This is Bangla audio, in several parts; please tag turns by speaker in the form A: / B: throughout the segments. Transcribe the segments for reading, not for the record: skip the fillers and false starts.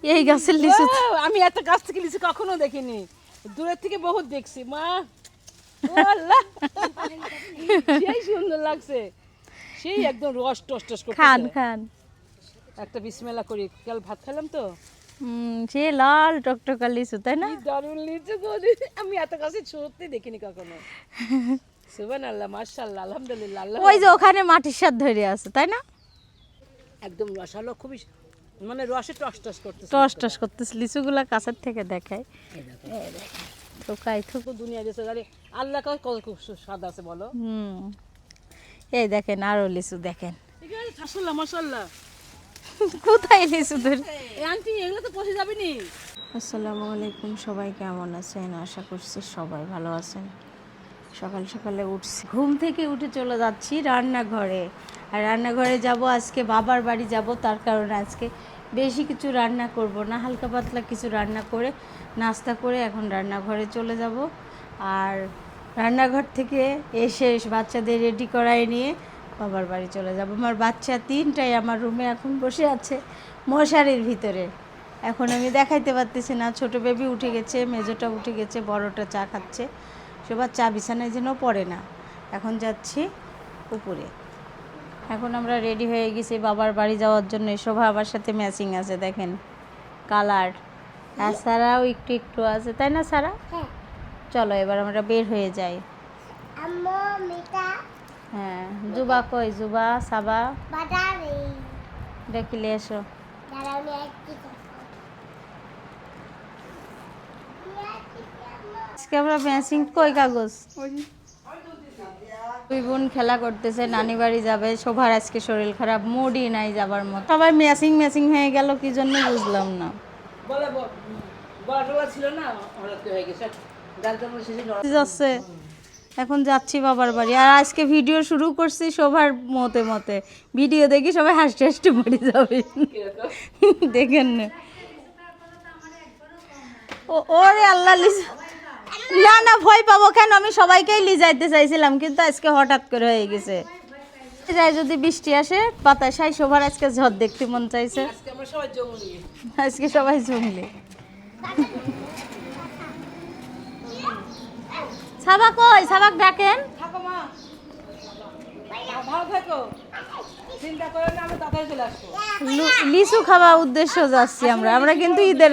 A: এই গাছের লিচু
B: আমি এত কাছ থেকে লিচু কখনো দেখিনি, দূরের থেকে বহুত দেখছি মা। ও আল্লাহ, সেই সুন্দর লাগছে, সেই একদম রস টস টস করতেছে।
A: খান খান।
B: একটা বিসমিল্লাহ করি, কাল ভাত খেলাম তো।
A: সে লাল টকটকা লিচু তাই না?
B: কি দারুণ লিচু গো, আমি এত কাছে সত্যি দেখিনি কখনো। সুবহানাল্লাহ, মাশাআল্লাহ, আলহামদুলিল্লাহ। আল্লাহ
A: ওই যে ওখানে মাটির স্বাদ ধরে আছে তাই না?
B: একদম রসালো, খুবই মানে রসে টস টস করতেছে।
A: টস টস করতেছে লিচুগুলা কাছের থেকে দেখায়।
B: এই দেখো,
A: ঠোকাই ঠুক।
B: তো দুনিয়া দেশে গাড়ি আল্লাহ কত খুব স্বাদ আছে বলো।
A: এই দেখেন আরো লিচু দেখেন।
B: মাশাআল্লাহ মাশাআল্লাহ।
A: কোথায় লিচু ধরে?
B: এই আন্টি এগুলো তো পচে যাবে নি।
A: আসসালামু আলাইকুম, সবাই কেমন আছেন? আশা করছি সবাই ভালো আছেন। সকাল সকালে উঠছি, ঘুম থেকে উঠে চলে যাচ্ছি রান্নাঘরে। আর রান্নাঘরে যাব আজকে, বাবার বাড়ি যাব, তার কারণে আজকে বেশি কিছু রান্না করব না, হালকা পাতলা কিছু রান্না করে নাস্তা করে এখন রান্নাঘরে চলে যাব। আর রান্নাঘর থেকে এসে বাচ্চাদের রেডি করায় নিয়ে বাবার বাড়ি চলে যাব। আমার বাচ্চা তিনটাই আমার রুমে এখন বসে আছে মশারির ভিতরে। এখন আমি দেখাইতে পারতেছি না, ছোট বেবি উঠে গেছে, মেজোটা উঠে গেছে, বড়টা চা খাচ্ছে। সবার চা বিছানায় যেন পড়ে না। এখন যাচ্ছি উপরে। এখন আমরা রেডি হয়ে গেছি বাবার বাড়ি যাওয়ার জন্য। শোভা আমার সাথে ম্যাচিং আছে দেখেন, কালার। আর সারাও একটু একটু আছে তাই না সারা? চলো এবার আমরা বের হয়ে যাই। হ্যাঁ, জুবা কই? জুবা সাবা ডাকিলে এসো। আজকে আমরা ম্যাচিং কই কাগজ। দুই বোন খেলা করতেছে, নানি বাড়ি যাবে। শোভার আজকে শরীর খারাপ, মুডই নাই যাবার মতো। সবাই ম্যাচিং ম্যাচিং হয়ে গেল কি জন্য বুঝলাম না।
B: ছিল না, হঠাৎ হয়ে গেছে।
A: যাচ্ছে এখন যাচ্ছি বাবার বাড়ি। আর আজকে ভিডিও শুরু করছি শোভার মতে মতে। ভিডিও দেখি সবাই হাসতে হাসতে মরে যাবে, দেখেন না। ওরে আল্লাহ, না না ভয় পাবো কেন, আমি সবাইকেই লিজাইতে চাইছিলাম, কিন্তু আজকে হঠাৎ করে হয়ে গেছে। যাই যদি বৃষ্টি আসে বাতাসাই, শোভার আজকে ঝড় দেখতে মন চাইছে। আজকে সবাই জমলে। সাবা কই? সাবাক ডাকেন। লিচু খাওয়া উদ্দেশ্য যাচ্ছি আমরা। আমরা কিন্তু ঈদের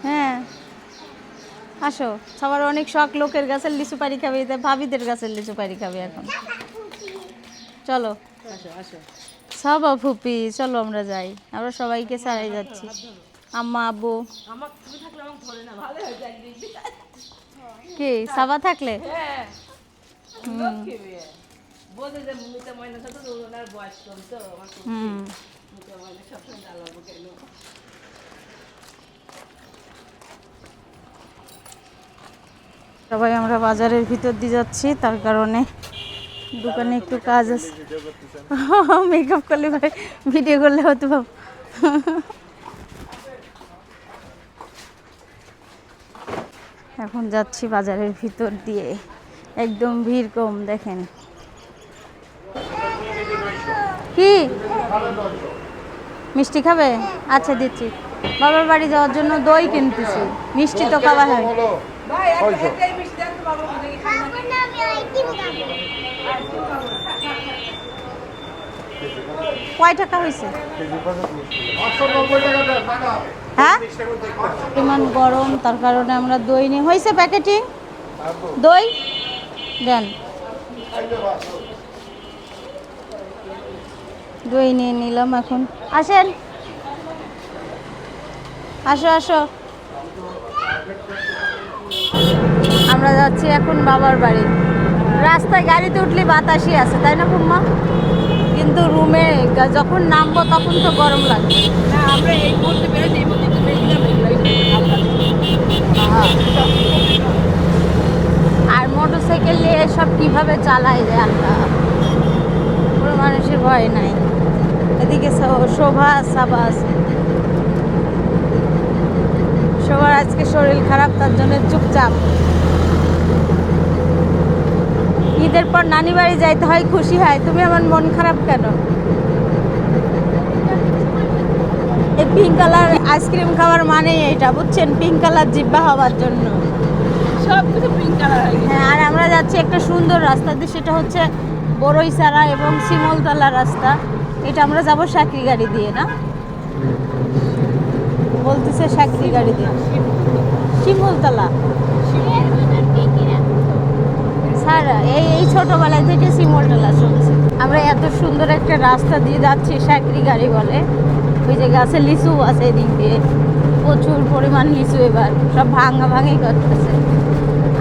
A: হ্যাঁ আসো। সবার অনেক শখ, লোকের গাছের লিচু পারি খাবে, ভাবিদের গাছের লিচু পারি খাবে। এখন চলো সাবা ফুপি, চলো আমরা যাই। আমরা সবাইকে ছাড়াই যাচ্ছি, আম্মা আব্বু। কি সাবা থাকলে সবাই আমরা বাজারের ভিতর দিয়ে যাচ্ছি, তার কারণে দোকানে একটু কাজ আছে। মেকআপ করলে ভাই ভিডিও করলে হতো বাবু। এখন যাচ্ছি বাজারের ভিতর দিয়ে, একদম ভিড় কম দেখেন। কি মিষ্টি খাবে? আচ্ছা দিচ্ছি। বাবার বাড়ি যাওয়ার জন্য দই কিনতেছি, মিষ্টি তো খাওয়া হয়। কয় টাকা হয়েছে? হ্যাঁ ইমান গরম, তার কারণে আমরা দই নিয়ে হয়েছে প্যাকেটিং দই দেন। দই নিয়ে নিলাম। এখন আসেন, আসো আসো। আমরা যাচ্ছি এখন বাবার বাড়ি। রাস্তায় গাড়িতে উঠলে বাতাসই আছে তাই না বুম্মা? কিন্তু রুমে যখন নামবো তখন তো গরম লাগবে। আর মোটর সাইকেল নিয়ে সব কিভাবে চালায় যায় আল্লাহ, কোনো মানুষের ভয় নাই। এদিকে শোভা সাবা আছে। শোভার আজকে শরীর খারাপ, তার জন্য চুপচাপ। ঈদের পর নানি বাড়ি যাইতে হয়, খুশি হয়, তুমি আমার মন খারাপ কেন? এই পিঙ্ক কালার আইসক্রিম খাওয়ার মানে এটা, বুঝছেন, পিঙ্ক কালার জিব্বা হওয়ার জন্য।
B: সব কিছু পিঙ্ক কালার হয়ে গেছে।
A: হ্যাঁ, আর আমরা যাচ্ছি একটা সুন্দর রাস্তা দিয়ে, সেটা হচ্ছে বড়ইছাড়া এবং শিমলতলা রাস্তা। এটা আমরা যাব সাকরি গাড়ি দিয়ে, না বলতেছে সাকরি গাড়ি দিয়ে শিমলতলা। স্যার এই ছোটবেলায় থেকে শিমলতলা শুনছি আমরা। এত সুন্দর একটা রাস্তা দিয়ে যাচ্ছি, সাকরি গাড়ি বলে। ওই যে গাছে লিচু আছে এদিক দিয়ে, প্রচুর পরিমাণ লিচু, এবার সব ভাঙি করতেছে।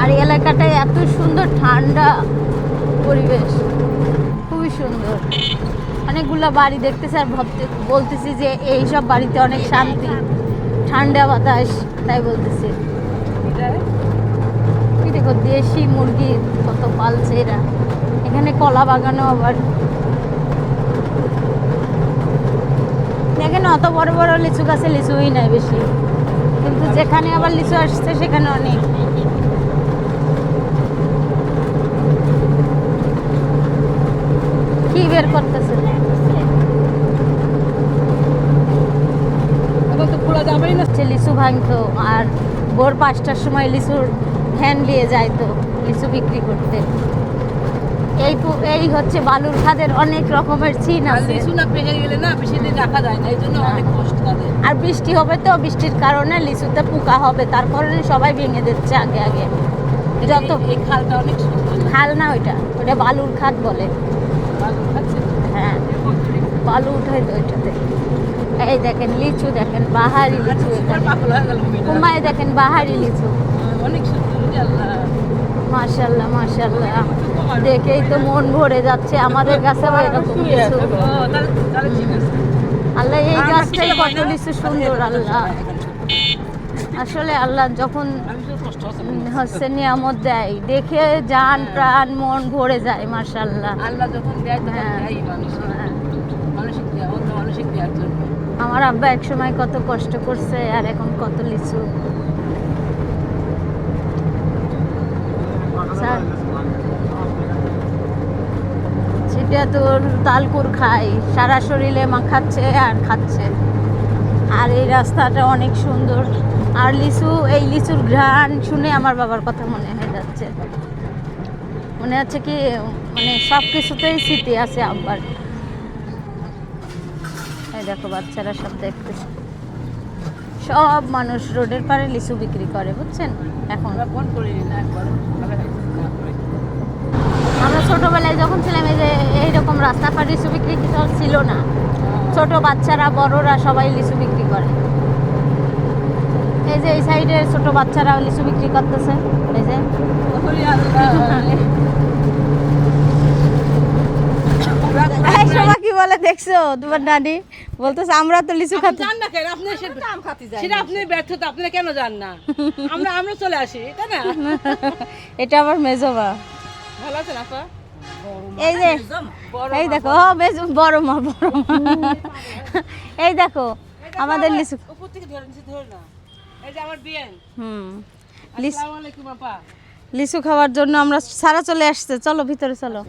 A: আর এই এলাকাটায় এত সুন্দর ঠান্ডা পরিবেশ, খুবই সুন্দর। অনেকগুলো বাড়ি দেখতেছি আর বলতেছি যে এই সব বাড়িতে অনেক শান্তি, ঠান্ডা বাতাস, তাই বলতেছি। দেখো দেশি মুরগি কত পালছে এরা। এখানে কলা বাগানও আবার, এখানে অত বড় বড় লিচু গাছে লিচুই নাই বেশি, কিন্তু যেখানে আবার লিচু আসছে সেখানে অনেক। কি বের করতেছে? লিচু ভাঙতো, আর ভোর 5টার সময় লিচুর ভ্যান নিয়ে যাইতো লিচু বিক্রি করতে। এই হচ্ছে বালুরঘাটের অনেক রকমের চিন আছে।
B: লিচু না পেকে গেলে না বেশি দিন রাখা যায় না, এই জন্য অনেক কষ্ট তাদের।
A: আর বৃষ্টি হবে তো, বৃষ্টির কারণে লিচুতে পোকা হবে, তার কারণে সবাই ভেঙে দিচ্ছে আগে আগে। যত
B: এই খালটা অনেক সুন্দর।
A: খাল না, ওটা বালুরঘাট বলে। হ্যাঁ, বালু উঠাই তো ওইটাতে। এই দেখেন লিচু, দেখেন বাহারি লিচু, কুমায় দেখেন বাহারি লিচু,
B: অনেক সুন্দর।
A: মাশাআল্লাহ মাশাআল্লাহ, দেখেই তো মন ভরে যাচ্ছে। আমাদের কাছেও এরকম লিচু। আল্লাহ, এই গাছটাই কত লিচু সুন্দর। আল্লাহ, আসলে আল্লাহ যখন হচ্ছে নিয়ামত দেয়, দেখে জান প্রাণ মন ভরে যায়। মাশাআল্লাহ,
B: আল্লাহ যখন দেয় মানুষ মানসিক দেওয়ার জন্য।
A: আমার আব্বা একসময় কত কষ্ট করছে, আর এখন কত লিচু। সেটা তোর তালকুর খাই, সারা শরীরে মাখাচ্ছে আর খাচ্ছে। আর এই রাস্তাটা অনেক সুন্দর। আর এই লিচুর ঘ্রাণ শুনে আমার বাবার কথা মনে হয়ে যাচ্ছে। মনে হচ্ছে কি, মানে সব কিছুতেই স্মৃতি আছে আব্বার। এই দেখো বাচ্চারা সব দেখতেছে, সব মানুষ রোডের পাড়ে লিচু বিক্রি করে, বুঝছেন। এখন আমরা ছোটবেলায় যখন ছিলাম, এই যে এইরকম রাস্তা পাড়ে লিচু বিক্রি ছিল না। ছোট বাচ্চারা বড়রা সবাই লিচু বিক্রি করে। এই যে এই সাইডে ছোট বাচ্চারা লিচু বিক্রি করতেছে। এই যে কি বলে দেখছো তোমার নানি বলতেছে আমরা তো লিচু খাতে
B: জান না কেন, আপনি সেটা আপনি ব্যর্থতা, আপনি কেন জান না? আমরা চলে আসি, এটা না।
A: এটা আবার মেজবা।
B: ভালো আছেন আপা?
A: এই যে এই দেখো বড় মা এই দেখো আমাদের লিচু
B: উপর থেকে ধরে না। এই যে আমার বিয়েন।
A: আসসালামু
B: আলাইকুম আপা।
A: লিচু খাওয়ার জন্য আমরা সারা চলে আসছে। চলো ভিতরে চলো।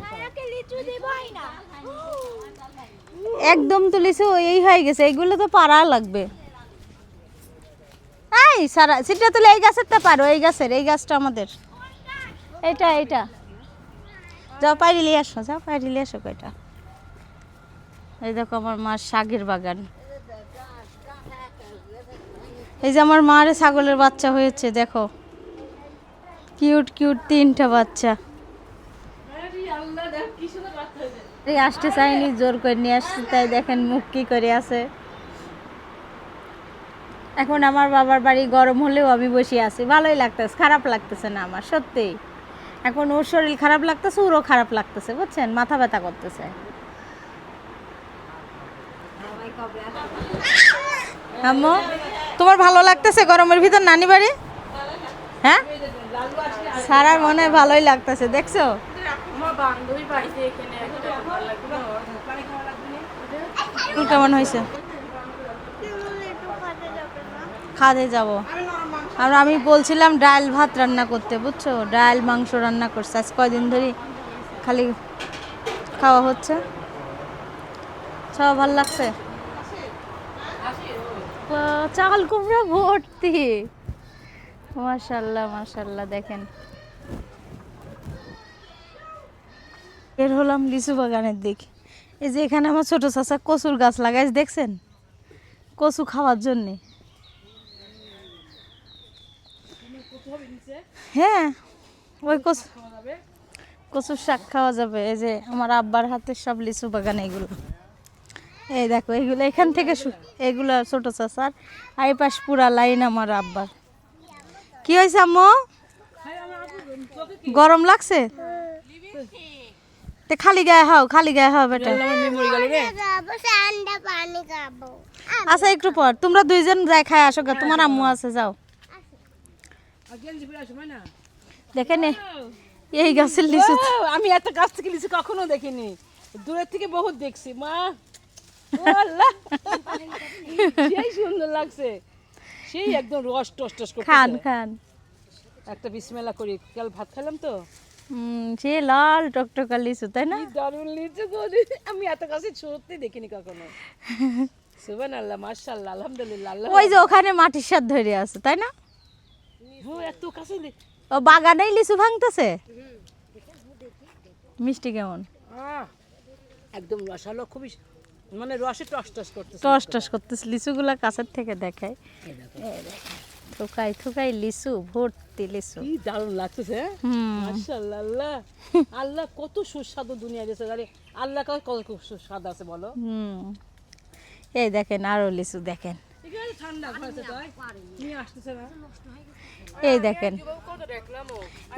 A: একদম তো লিচু এই হয়ে গেছে, এইগুলো তো পারা লাগবে। এই সারা সেটা তো এই গাছেরটা পারো, এই গাছটা আমাদের। এইটা যাও পাইরে নিয়ে আসো, কয়টা। এই দেখো আমার মার শাকের বাগান। এই যে আমার মার ছাগলের বাচ্চা হয়েছে, দেখো কিউট 3টা বাচ্চা। আসতে চাইনি, জোর করে নিয়ে আসছে, তাই দেখেন মুখ কি করে আছে। এখন আমার বাবার বাড়ি গরম হলেও আমি বসে আছি, ভালোই লাগতেছে, খারাপ লাগতেছে না আমার, সত্যি। এখন ওর শরীর খারাপ লাগতেছে, ওরও খারাপ লাগতেছে, বুঝছেন, মাথা ব্যথা করতেছে। আম্মু, তোমার ভালো লাগতেছে গরমের ভিতর নানি বাড়ি? হ্যাঁ, সারার মনে হয় ভালোই লাগতেছে, দেখছো। কেমন হয়েছে? খাদে যাব। আর আমি বলছিলাম ডাল ভাত রান্না করতে, বুঝছো, ডাল মাংস রান্না করছে আজ কয়দিন ধরে। খালি খাওয়া হচ্ছে। সব ভালো লাগছে। চাল কুমড়া ভর্তি, মাশাল্লাহ মাশাল্লাহ। দেখেন বের হলাম লিচু বাগানের দিক। এই যে এখানে আমার ছোট চাচা কচুর গাছ লাগাইছে, দেখছেন? কচু খাওয়ার জন্যে। হ্যাঁ, ওই কচুর শাক খাওয়া যাবে। এই যে আমার আব্বার হাতের সব লিচু বাগান এগুলো। এই দেখো এগুলো এখান থেকে এগুলো ছোট চাচার, আর এই পাশ পুরা লাইন আমার আব্বার। কি হয়েছে আম্মু? গরম লাগছে? তে খালি গায়ে হাও, খালি গায়ে হাও বেটা। আচ্ছা একটু পর তোমরা দুইজন যাই খায় আসো গা, তোমার আম্মু আছে, যাও। দেখেন এই গাছের লিচু,
B: আমি এত কাছ থেকে লিচু কখনো দেখিনি, দূরের থেকে বহুত দেখছি মা। আল্লাহ, সেই সুন্দর লাগছে, সেই একদম রস টস টস করতেছে।
A: খান খান।
B: একটা বিসমিল্লাহ করি, কাল ভাত খেলাম তো।
A: সে লাল টকটকা লিচু, তাই না?
B: কি দারুণ লিচু গো, আমি এত কাছে সত্যি দেখিনি কখনো। সুবহানাল্লাহ, মাশাআল্লাহ, আলহামদুলিল্লাহ। আল্লাহ,
A: ওই যে ওখানে মাটির স্বাদ ধরে আছে, তাই না?
B: ও এত কাছে
A: ও বাগানেই লিচু ভাঙতেছে। মিষ্টি কেমন?
B: একদম রসালো, খুবই মানে রসে টস টস করতেছে।
A: টস টস করতেছে লিচুগুলা কাছের থেকে দেখায়। থুকাই থুকাই লিচু, ভর্তি লিচু।
B: কি দারুণ লাগতেছে। মাশাআল্লাহ, আল্লাহ আল্লাহ, কত সুস্বাদু দুনিয়া দিয়েছে। আরে আল্লাহ কত সুস্বাদ আছে বলো।
A: এই দেখেন আরো লিচু দেখেন।
B: এখানে ঠান্ডা হয়েছে, তাই নিয়ে আসতেছে না।
A: এই দেখেন,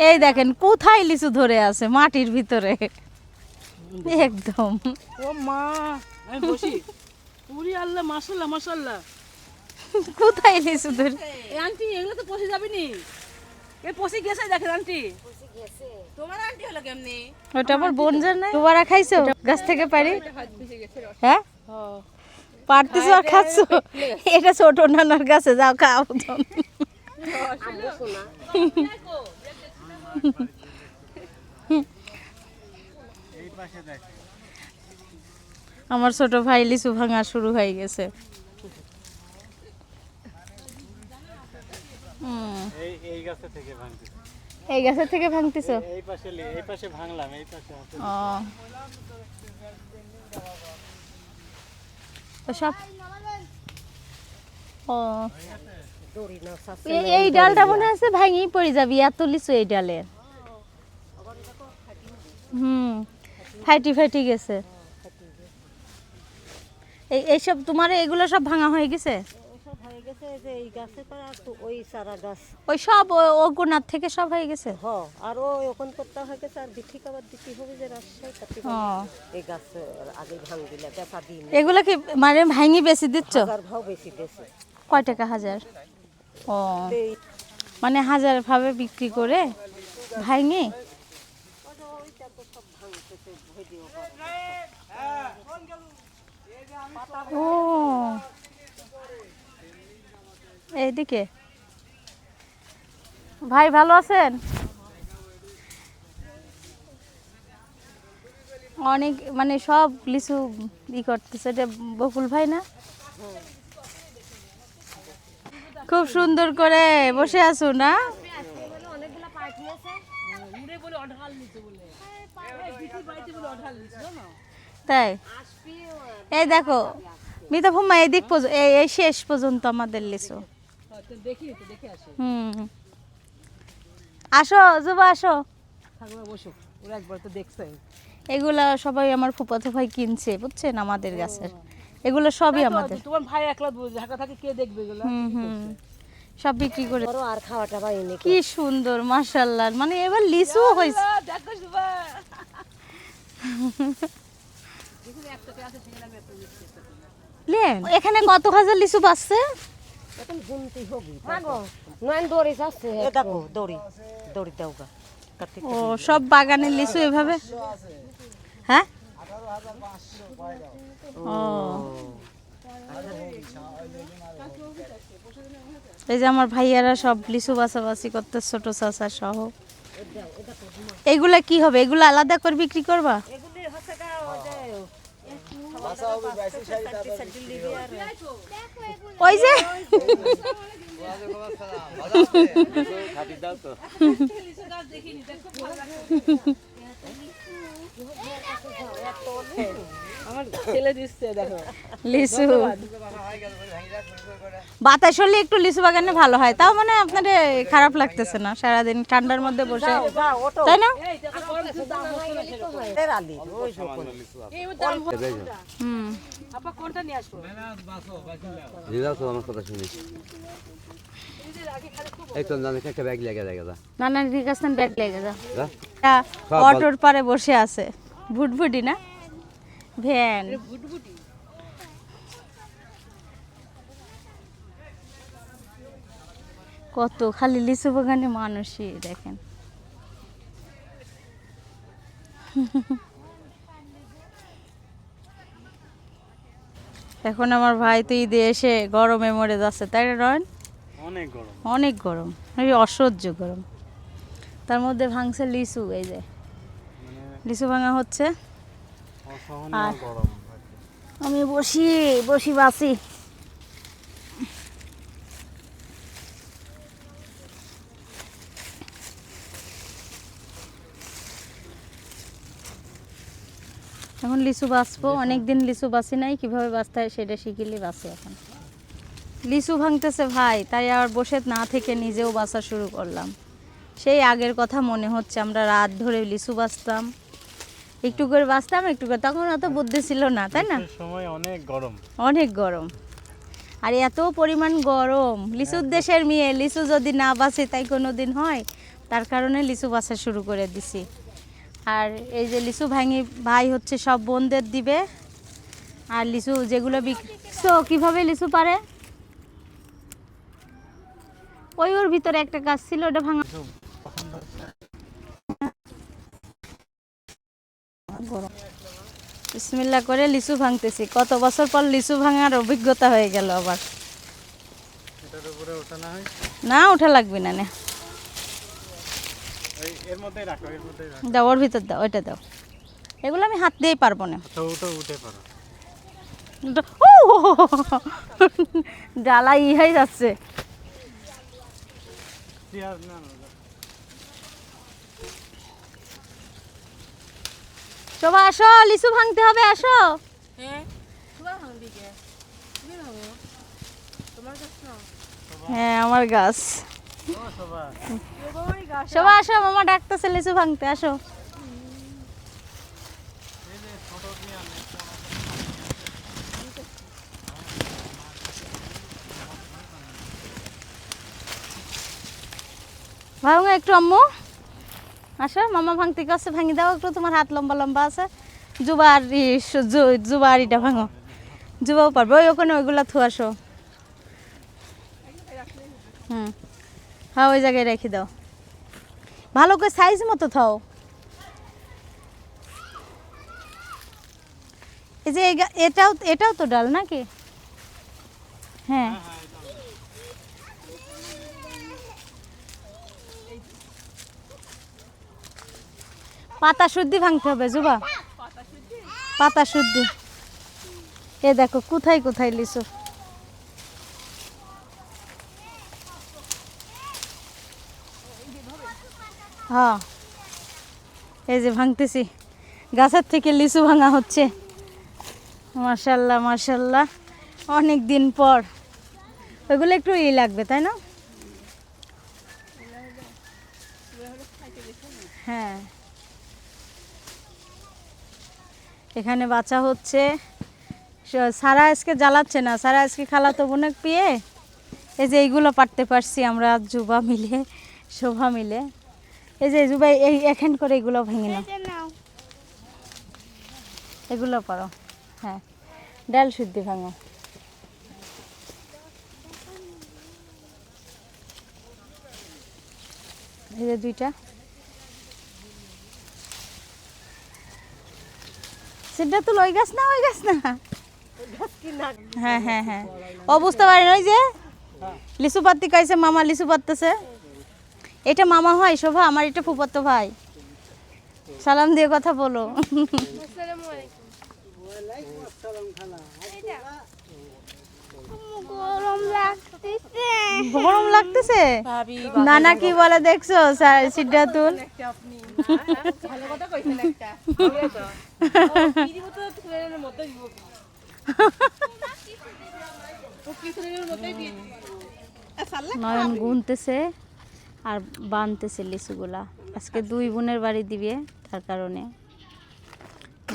A: এই দেখেন কোথায় লিচু ধরে আছে, মাটির ভিতরে একদম।
B: ও মা, আমি বসি। পুরি আল্লাহ, মাশাআল্লাহ মাশাআল্লাহ।
A: কোথায় লিচু ধরে?
B: এই আন্টি, এগুলো তো পচে যাবে নি। এ পচে গেছে, দেখেন আন্টি। তোমার আন্টি হলো কেমনে?
A: ওটা আমার বোন জানে। দুবারা খাইছো গাছ থেকে পারি? হ্যাঁ, পারতেছো আর খাচ্ছো? এটা ছোট নানার কাছে যাও, খাও তো। আমার ছোট ভাই লিচু ভাঙা শুরু হয়ে গেছে। এই গাছের থেকে ভাঙতেছো?
C: এই পাশে ভাঙলাম, এই পাশে আছে।
A: সব এই ডালটা মনে আছে ভাঙি পড়ে যাবি, এত লিচু এই ডালের। ফাইটি ফাইটি গেছে। এইসব তোমার এগুলো সব ভাঙা হয়ে গেছে? ওই সব ও গোনার থেকে সব হয়ে গেছে।
D: আর এখন করতে হয়ে গেছে, আর বিঠি কাবার দিতে হবে যে রাজশাহী এই গাছ আগে ভাঙ দিলে বেচা দিন।
A: এগুলো কি মানে ভাঙি বেশি দিচ্ছ?
D: ভাও বেশি দেশে।
A: কয় টাকা হাজার? ও মানে হাজার ভাবে বিক্রি করে ভাঙি। ও এইদিকে ভাই ভালো আছেন? অনেক মানে সব লিচু ই করতেছে, এটা বকুল ভাই না? খুব সুন্দর করে বসে আছো না? তাই এই দেখো মিতা ফুম্মা, এদিক এই শেষ পর্যন্ত আমাদের লিচু। আসো জুবা, আসো। এগুলা সবাই আমার ফুফাতো ভাই কিনছে, বুঝছেন, আমাদের গাছের। এগুলো সবই আমাদের।
B: তোমার ভাই একলা ঢাকা থাকে, কে দেখবে এগুলো?
A: সব বিক্রি করে।
D: আর খাওয়াটা পাইনি।
A: কি সুন্দর মাশাআল্লাহ, মানে এবার লিচু হইছে।
B: দেখো সুবা,
A: এখানে কত হাজার লিচু পাচ্ছে?
D: এখন গুনতে হবে। নয়ন দড়ি আছে, এ দেখো দড়ি দড়ি দাওগা।
A: ও সব বাগানের লিচু এভাবে? হ্যাঁ, ও এই যে আমার ভাইয়ারা সব লিচু বাছাবাছি করতে, ছোট চাচা সহ। এগুলা কি হবে? এগুলো আলাদা করে বিক্রি করবা?
D: এগুলি হচ্ছে গা ওই যে
A: ওই যে
B: আমার ছেলে দিচ্ছে দেখো
A: লিচু বাতাস হলে একটু লিচু বাগানে ভালো হয়, তাও মানে আপনার খারাপ লাগতেছে না সারাদিন ঠান্ডার মধ্যে বসে, তাই না? হুম।
B: আপা কোনটা নিয়ে আসবো?
A: না না ঠিক আছে, ব্যাগ লেগে যা। অটোর পারে বসে আছে ভুটভুটি না ভ্যান। কত খালি লিচু বাগানে মানুষই দেখেন। এখন আমার ভাই তো ঈদে এসে গরমে মরে যাচ্ছে, তাই না রয়ন?
C: অনেক গরম।
A: অনেক গরম, এই অসহ্য গরম। তার মধ্যে ভাঙছে লিচু, এই যে লিচু ভাঙা হচ্ছে।
C: অসহনীয় গরম।
A: আমি বসি বসি বাসি। এখন লিচু বাঁচবো, অনেকদিন লিচু বাঁচি নাই, কিভাবে বাঁচতে হয় সেটা শিখিলে বাঁচি। এখন লিচু ভাঙতেছে ভাই, তাই আর বসে না থেকে নিজেও বাঁচা শুরু করলাম। সেই আগের কথা মনে হচ্ছে, আমরা রাত ধরে লিচু বাঁচতাম, একটু করে বাঁচতাম একটু করে, তখন অত বুদ্ধি ছিল না, তাই না?
C: সময় অনেক গরম।
A: অনেক গরম, আর এত পরিমাণ গরম। লিচুর দেশের মেয়ে, লিচু যদি না বাঁচে তাই কোনো দিন হয়? তার কারণে লিচু বাঁচা শুরু করে দিছি। আর এই যে লিচু ভাঙি ভাই হচ্ছে সব বোনদের দিবে। আর লিচু যেগুলো বিক্রি, কীভাবে লিচু পারে? ওর ভিতরে একটা গাছ ছিল, ওটা ভাঙা। বিসমিল্লাহ করে লিচু ভাঙতেছি, কত বছর পর লিচু ভাঙার অভিজ্ঞতা হয়ে গেল আবার।
C: এটার উপরে ওঠা না হয়?
A: না ওঠা লাগবে না, না
C: এর মধ্যেই রাখো, এর মধ্যেই রাখো।
A: দাও, ওর ভিতর দাও, ওইটা দাও। এগুলো আমি হাত দিয়েই পারবো না।
C: তো ওটা উঠে পারো।
A: ডালা হয়ে যাচ্ছে।
C: চেয়ার না না।
A: শোভা আসো, লিচু ভাঙতে হবে, আসো। হ্যাঁ আমার গাছ। শোভা আসো, মামা ডাকতেছে লিচু ভাঙতে, আসো। ভাঙো একটু আম্মু, আসো। মামা ভাঙতে কাছে ভাঙি দাও একটু, তোমার হাত লম্বা লম্বা আছে। জুবারিটা ভাঙো, জুবাও পারবো। ওখানে ওইগুলা থু, আসো। হুম, হ্যাঁ ওই জায়গায় রেখে দাও, ভালো করে সাইজ মতো থাও। এই যে এটাও তো ডাল নাকি? হ্যাঁ পাতা শুদ্ধি ভাঙতে হবে জুবা, পাতা শুদ্ধি। এ দেখো কোথায় কোথায় লিচু। হ্যাঁ এই যে ভাঙতেছি, গাছের থেকে লিচু ভাঙা হচ্ছে। মাশাল্লাহ মাশাল্লাহ, অনেক দিন পর। ওইগুলো একটু লাগবে তাই না? হ্যাঁ এখানে বাঁচা হচ্ছে। সারা আজকে জ্বালাচ্ছে না, সারা আজকে খালাতো বোনের পিয়ে এই যে এইগুলো পারতে পারছি আমরা জুবা মিলে, শোভা মিলে। এই যে জুবা এই এখান করে এগুলো ভেঙে নাও, এগুলো পারো। হ্যাঁ ডাল শুদ্ধি ভাঙো। এই যে দুইটা, সেটা তো ওই গাছ না, ওই গাছ না। হ্যাঁ হ্যাঁ হ্যাঁ ও বুঝতে পারেন, ওই যে লিচু পাত্তি কাইছে মামা, লিচু পাততেছে। এটা মামা হয় শোভা, আমার এটা ফুফাতো ভাই। সালাম দিয়ে কথা বলো। গরম লাগতেছে? নানা কি বলে দেখছো সিদ্ধাতুল?
B: ভালো কথা কইছেন একটা
A: নয়ন গুনতেছে আর বানতেছে লিচুগুলা। আজকে 2 বোনের বাড়ি দিবে, তার কারণে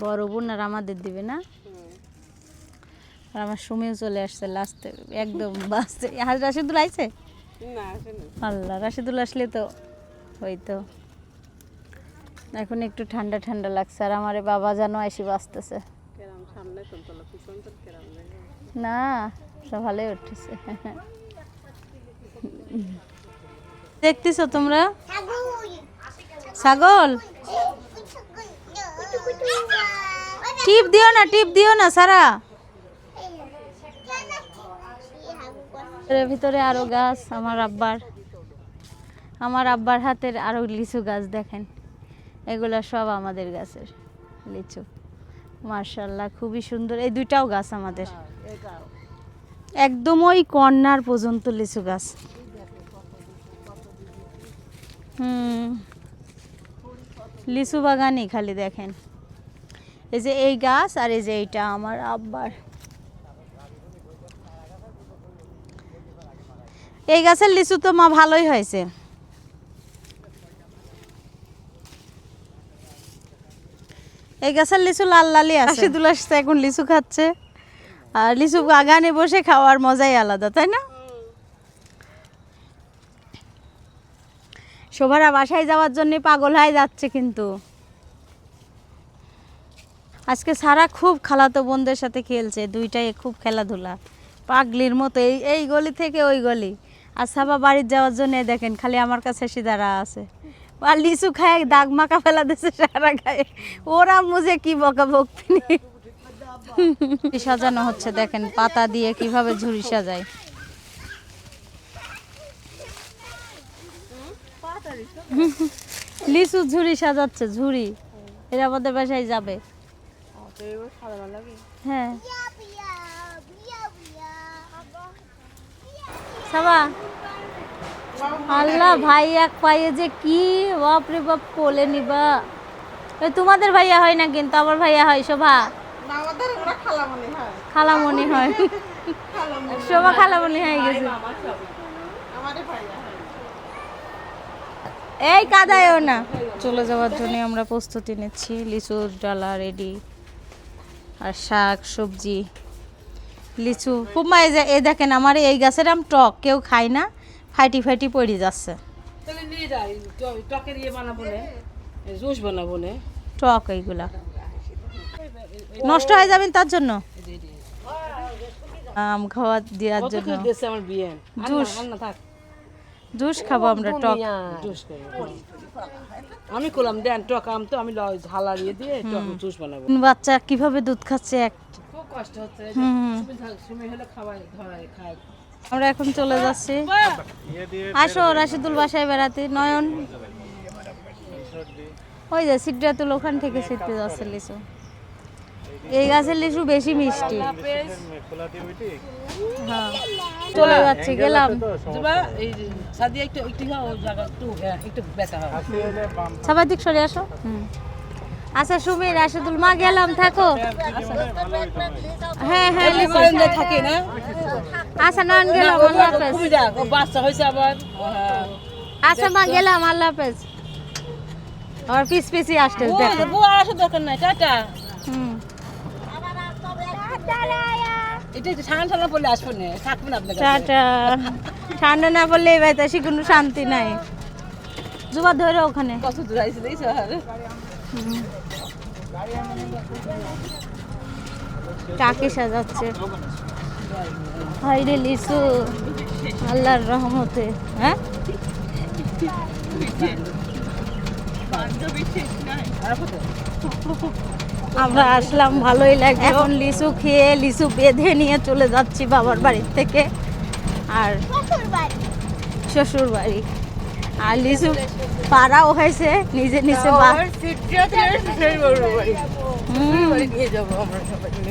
A: বড় বোন আর আমাদের দিবে না। আর আমার সুমিও চলে আসছে লাস্টে একদম বাসে। আর রাশিদুল আইছে? আল্লাহ, রাশিদুল আসলে তো হইতো। এখন একটু ঠান্ডা ঠান্ডা লাগছে। আর আমারে বাবা জানো আইসি বাঁচতেছে না, সব ভালোই উঠতেছে। দেখতেছো তোমরা ছাগল? টিপ দিও না, টিপ দিও না সারা। এর ভিতরে আরো গাছ আমার আব্বার হাতের আরো লিচু গাছ দেখেন। এগুলা সব আমাদের গাছের লিচু, মাশাআল্লাহ খুবই সুন্দর। এই 2টাও গাছ আমাদের, একদম ওই কর্নার পর্যন্ত লিচু গাছ। লিচু বাগানই খালি দেখেন। এই যে এই গাছ আর এই যে এইটা আমার আব্বার। এই গাছের লিচু তো মা ভালোই হয়েছে। এই গাছের লিচু লাল লালই আছে। রাশিদুল আসছে এখন লিচু খাচ্ছে, আর লিচু বাগানে বসে খাওয়ার মজাই আলাদা, তাই না? শোভারা বাসায় যাওয়ার জন্য পাগল হয়ে যাচ্ছে, কিন্তু আজকে সারা খুব খালাতো বোনদের সাথে খেলছে, 2টাই খুব খেলাধুলা পাগলির মতো, এই গলি থেকে ওই গলি। আর সাবা বাড়ির যাওয়ার জন্য দেখেন খালি আমার কাছে এসে দাঁড়া আছে। আর লিচু খায় দাগ মাখা ফেলা দিচ্ছে সারা গায়ে। ওরা মুঝে কি বকা বকনি। সাজানো হচ্ছে দেখেন, পাতা দিয়ে কিভাবে ঝুড়ি সাজায়। লিচু ঝুড়ি সাজাচ্ছে, ঝুড়ি। এরা আমাদের বাসায় যাবে। হ্যাঁ সাবা, আল্লাহ ভাই এক পায়ে যে কি বাপরে বাপ কোলে নিবা। তোমাদের ভাইয়া হয় না, কিন্তু আমার ভাইয়া হয় শোভা। খালামণি হয়, শোভা খালামণি হয়ে গেছে। এই কাদায়ও না। চলে যাওয়ার জন্য আমরা প্রস্তুতি নিচ্ছি। লিচুর ডালা রেডি, আর শাক সবজি। লিচু খুব মায়ে যায়। এই দেখেন আমার এই গাছের আম টক, কেউ খায় না, ফাইটি ফাইটি পড়ে যাচ্ছে।
B: তাহলে নিয়ে যাই, টকের ইয়ে বানাবো না, জুস বানাবো না।
A: টক এইগুলা নষ্ট হয়ে যাবেন তার জন্য। আম খাওয়া দেওয়ার জন্য
B: আমার বিয়ে
A: জুস, জুস খাবো আমরা, টক
B: জুস আমি করলাম। দেন টক আম তো আমি ঝালারিয়ে দিয়ে টক জুস বানাবো।
A: বাচ্চা কিভাবে দুধ খাচ্ছে
B: খুব কষ্ট হচ্ছে। সময় হলে খাওয়াই ধরাই খায়।
A: আমরা এখন চলে যাচ্ছি। আসো রাশিদুল বাসায় বেড়াতে। নয়ন ওই যে সিদ্ধাতুল ওখান থেকে ছিটতে যাচ্ছে লিচু। এই গাছের লিচু বেশি মিষ্টি। হ্যাঁ চলে যাচ্ছি, গেলাম। স্বাভাবিক সরে আসো। আচ্ছা সুমি, রাশিদুল মা গেলাম, থাকো। হ্যাঁ হ্যাঁ
B: থাকে না।
A: আচ্ছা নয়ন গেলাম, আল্লাহ হাফেজ।
B: বাচ্চা হয়েছে আবার।
A: আচ্ছা মা গেলাম, আল্লাহ হাফেজ। আর পিস পিসি আসতে দেখো।
B: আসার দরকার নাই, টাটা। এটা ঠান্ডা ঠান্ডা পড়লে আসবো না, থাকবো না আপনার কাছে।
A: টাটা। ঠান্ডা না পড়লে এই বাড়িতে কোনো শান্তি নাই। জুবা ধরে ওখানে
B: কত দূর আইছে দেখছো?
A: টাকে সাজাচ্ছে। হাইরে লিচু আল্লাহর রহমতে। হ্যাঁ আমরা আসলাম, ভালোই লাগে। এখন লিচু খেয়ে লিচু বেঁধে নিয়ে চলে যাচ্ছি বাবার বাড়ির থেকে, আর শ্বশুর বাড়ি। আর লিচু পাড়াও হয়েছে নিজে নিচে
B: সিদ্ধার্থ সেই বড় বাড়ি নিয়ে যাবো আমরা সবাই মিলে।